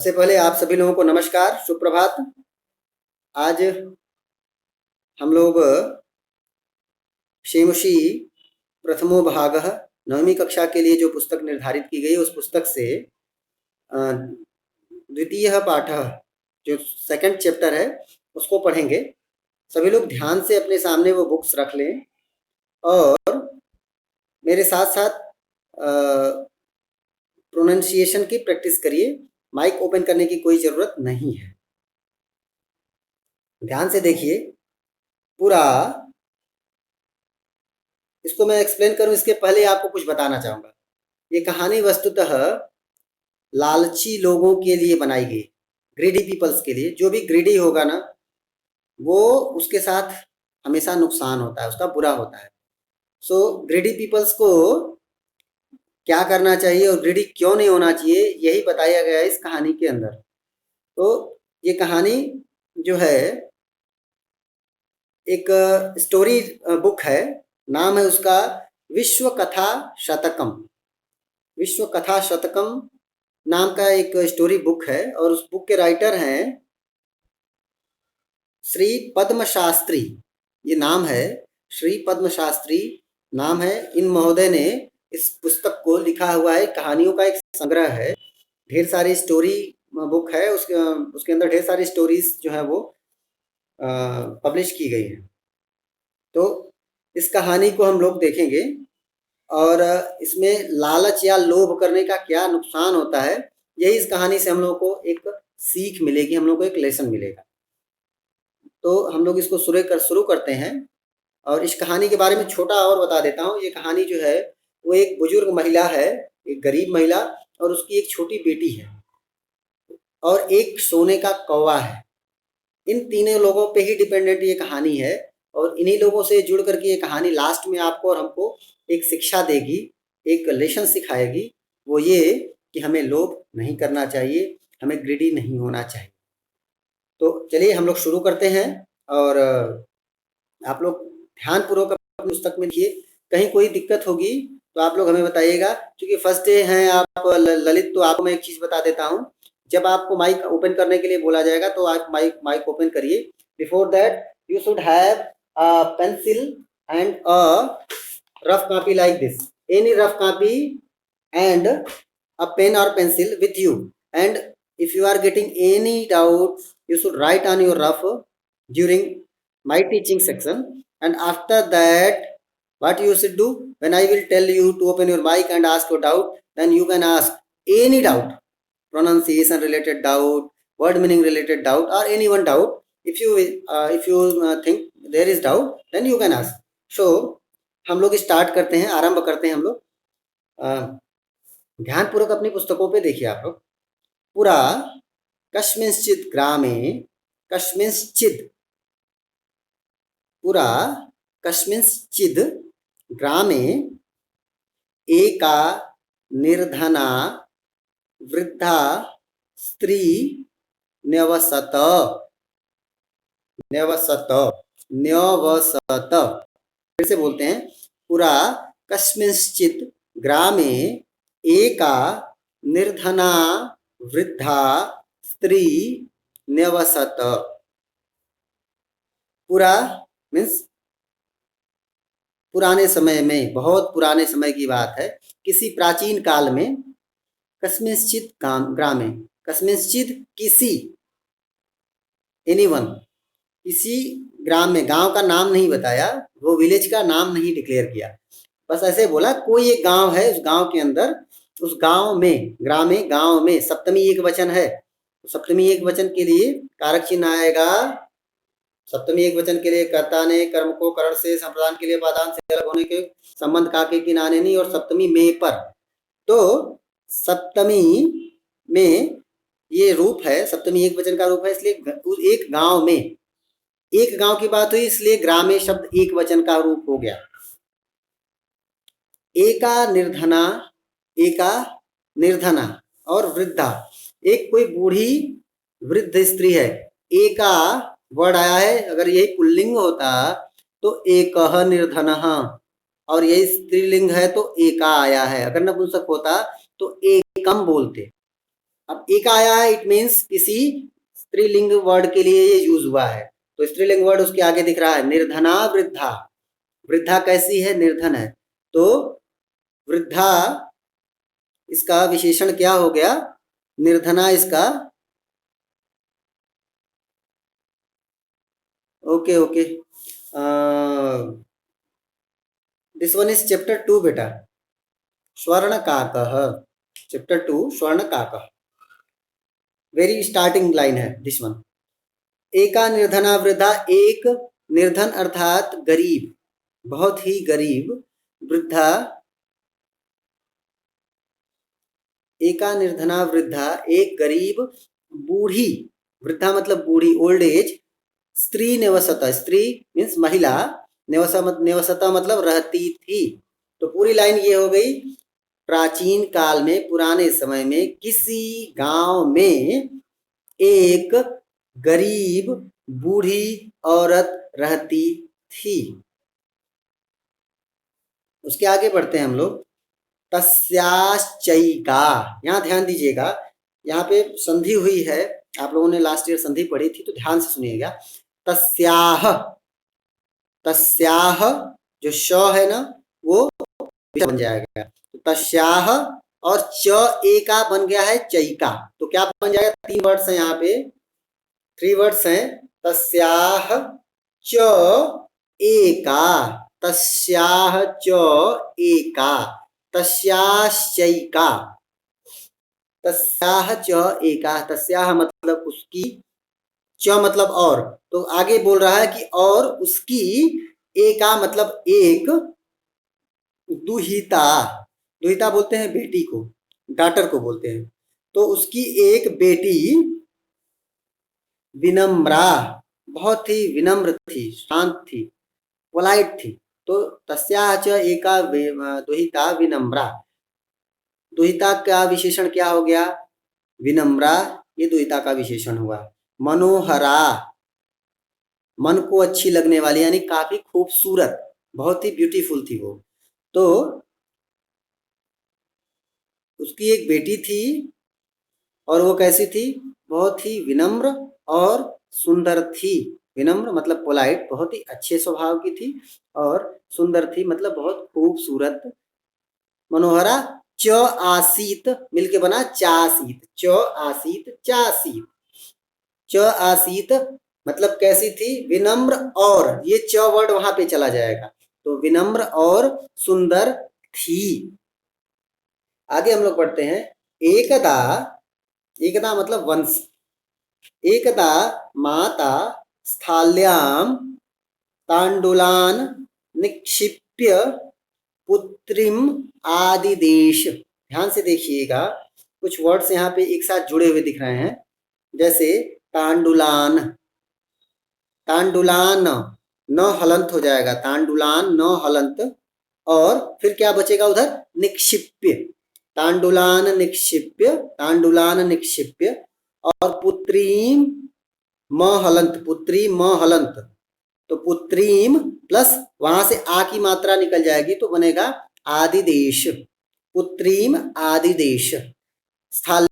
सबसे पहले आप सभी लोगों को नमस्कार, सुप्रभात। आज हम लोग शेमुषी प्रथमो भागः नवमी कक्षा के लिए जो पुस्तक निर्धारित की गई उस पुस्तक से द्वितीय पाठः जो सेकंड चैप्टर है उसको पढ़ेंगे। सभी लोग ध्यान से अपने सामने वो बुक्स रख लें और मेरे साथ साथ प्रोनाउंसिएशन की प्रैक्टिस करिए। माइक ओपन करने की कोई ज़रूरत नहीं है। ध्यान से देखिए पूरा। इसको मैं एक्सप्लेन करूं इसके पहले आपको कुछ बताना चाहूँगा। ये कहानी वस्तुतः लालची लोगों के लिए बनाई गई, ग्रीडी पीपल्स के लिए। जो भी ग्रीडी होगा ना वो उसके साथ हमेशा नुकसान होता है, उसका बुरा होता है। सो ग्रीडी पीपल्स को क्या करना चाहिए और ग्रीडी क्यों नहीं होना चाहिए यही बताया गया है इस कहानी के अंदर। तो ये कहानी जो है एक स्टोरी बुक है, नाम है उसका विश्व कथा शतकम। विश्व कथा शतकम नाम का एक स्टोरी बुक है और उस बुक के राइटर हैं श्री पद्म शास्त्री। ये नाम है श्री पद्म शास्त्री नाम है। इन महोदय ने इस पुस्तक को लिखा हुआ है, कहानियों का एक संग्रह है। ढेर सारी स्टोरी बुक है, उसके अंदर ढेर सारी स्टोरीज जो है वो पब्लिश की गई है। तो इस कहानी को हम लोग देखेंगे और इसमें लालच या लोभ करने का क्या नुकसान होता है, यही इस कहानी से हम लोगों को एक सीख मिलेगी, हम लोग को एक लेसन मिलेगा। तो हम लोग इसको शुरू करते हैं और इस कहानी के बारे में छोटा और बता देता हूँ। ये कहानी जो है वो एक बुजुर्ग महिला है, एक गरीब महिला, और उसकी एक छोटी बेटी है और एक सोने का कौवा है। इन तीनों लोगों पे ही डिपेंडेंट ये कहानी है और इन्हीं लोगों से जुड़ करके ये कहानी लास्ट में आपको और हमको एक शिक्षा देगी, एक लेसन सिखाएगी। वो ये कि हमें लोभ नहीं करना चाहिए, हमें ग्रीडी नहीं होना चाहिए। तो चलिए हम लोग शुरू करते हैं और आप लोग ध्यानपूर्वक अपनी पुस्तक में लिखिए। कहीं कोई दिक्कत होगी तो आप लोग हमें बताइएगा। क्योंकि फर्स्ट डे हैं आप ललित, तो आपको मैं एक चीज़ बता देता हूँ। जब आपको माइक ओपन करने के लिए बोला जाएगा तो आप माइक ओपन करिए। Before that you should have a pencil and a rough copy like this, any rough copy and a pen or pencil with you, and if you are getting any doubt you should write on your rough during my teaching section. And after that what you should do, when I will tell you to open your mic and ask your doubt, then you can ask any doubt, pronunciation related doubt, word meaning related doubt, or any one doubt. If you think there is doubt then you can ask. So हम लोग start करते हैं, आरंभ करते हैं हम लोग। ध्यानपूर्वक अपनी पुस्तकों पे देखिए आप लोग। पुरा कस्मिंश्चित् ग्रामे कस्मिंश्चित् पुरा कस्मिंश्चित् ग्रामे एका निर्धना वृद्धा स्त्री न्यवसत। फिर से बोलते हैं। पुरा कस्मिंश्चित् ग्रामे एका निर्धना वृद्धा स्त्री न्यवसत। पुरा मीन्स पुराने समय में, बहुत पुराने समय की बात है, किसी प्राचीन काल में। कस्मिंश्चित् ग्रामे, कस्मिंश्चित् किसी, एनीवन, किसी ग्राम में, गांव का नाम नहीं बताया, वो विलेज का नाम नहीं डिक्लेयर किया, बस ऐसे बोला कोई एक गांव है, उस गांव के अंदर, उस गांव में, ग्रामे गांव में, सप्तमी एक वचन है। सप्तमी एक वचन के लिए कारक चिन्ह आएगा। सप्तमी एक वचन के लिए कर्ता ने कर्म को करण से, संप्रदान के लिए पादान से अलग होने के संबंध का के किनारे नहीं, और सप्तमी में पर। तो सप्तमी में ये रूप है, सप्तमी एक वचन का रूप है, इसलिए एक गांव में, एक गांव की बात हुई इसलिए ग्रामे शब्द एक वचन का रूप हो गया। एका निर्धना, एका निर्धना और वृद्धा, एक कोई बूढ़ी वृद्ध स्त्री है। एका वर्ड आया है, अगर यही पुल्लिंग होता तो एकह निर्धनः, और यही स्त्रीलिंग है तो एका आया है। अगर नपुंसक होता तो एकम बोलते। अब एक आया है, इट मीन्स किसी स्त्रीलिंग वर्ड के लिए ये यूज हुआ है। तो स्त्रीलिंग वर्ड उसके आगे दिख रहा है, निर्धना वृद्धा। वृद्धा कैसी है? निर्धन है। तो वृद्धा इसका विशेषण क्या हो गया? निर्धना इसका। Okay okay, this one is chapter 2 बेटा, स्वर्ण काकः। चैप्टर 2 स्वर्ण काकः, वेरी स्टार्टिंग लाइन है दिस वन। एका निर्धना वृद्धा, एक निर्धन अर्थात गरीब, बहुत ही गरीब वृद्धा। एका निर्धना वृद्धा, एक गरीब बूढ़ी, वृद्धा मतलब बूढ़ी, ओल्ड एज, स्त्री निवसता, स्त्री मीन्स महिला, निवसता मतलब रहती थी। तो पूरी लाइन ये हो गई, प्राचीन काल में, पुराने समय में किसी गांव में एक गरीब बूढ़ी औरत रहती थी। उसके आगे बढ़ते हैं हम लोग। तस्याश्चैका, यहाँ ध्यान दीजिएगा, यहाँ पे संधि हुई है, आप लोगों ने लास्ट ईयर संधि पढ़ी थी तो ध्यान से सुनिएगा। तस्याह, तस्याह जो श है ना वो बन जाएगा, तो तस्याह, और च एका बन गया है चैका, तो क्या बन जाएगा? 3 वर्ड्स हैं यहाँ पे, 3 वर्ड्स हैं, तस्याह च एका, तस्याह च एका, तस्याश्चैका, तस्याह च एका, तस्याह मतलब उसकी, च मतलब और, तो आगे बोल रहा है कि और उसकी, एका मतलब एक, दुहिता, दुहिता बोलते हैं बेटी को, डॉटर को बोलते हैं, तो उसकी एक बेटी, विनम्रा, बहुत ही विनम्र थी, शांत थी, पोलाइट थी। तो तस्याह च एका दुहिता विनम्रा, दुहिता का विशेषण क्या हो गया? विनम्रा, ये दुहिता का विशेषण हुआ। मनोहरा, मन को अच्छी लगने वाली, यानी काफी खूबसूरत, बहुत ही ब्यूटीफुल थी वो। तो उसकी एक बेटी थी, और वो कैसी थी? बहुत ही विनम्र और सुंदर थी। विनम्र मतलब पोलाइट, बहुत ही अच्छे स्वभाव की थी, और सुंदर थी मतलब बहुत खूबसूरत। मनोहरा च आसीत मिलके बना चासीत, च आसीत चासीत। च आसीत मतलब कैसी थी? विनम्र, और ये च वर्ड वहां पे चला जाएगा, तो विनम्र और सुंदर थी। आगे हम लोग पढ़ते हैं। एकदा, एकदा मतलब वंश, एकदा माता स्थाल्यां तांडुलान निक्षिप्य पुत्रीम आदिदेश। ध्यान से देखिएगा, कुछ वर्ड्स यहाँ पे एक साथ जुड़े हुए दिख रहे हैं, जैसे तांडुलान, तांडुलान न हलंत हो जाएगा, तांडुलान न हलंत, और फिर क्या बचेगा उधर? निक्षिप्य, तांडुलान निक्षिप्य, तांडुलान निक्षिप्य, और पुत्रीम म हलंत, पुत्री म हलंत, तो पुत्रीम प्लस वहां से आ की मात्रा निकल जाएगी तो बनेगा आदिदेश, पुत्रीम आदिदेश। स्थल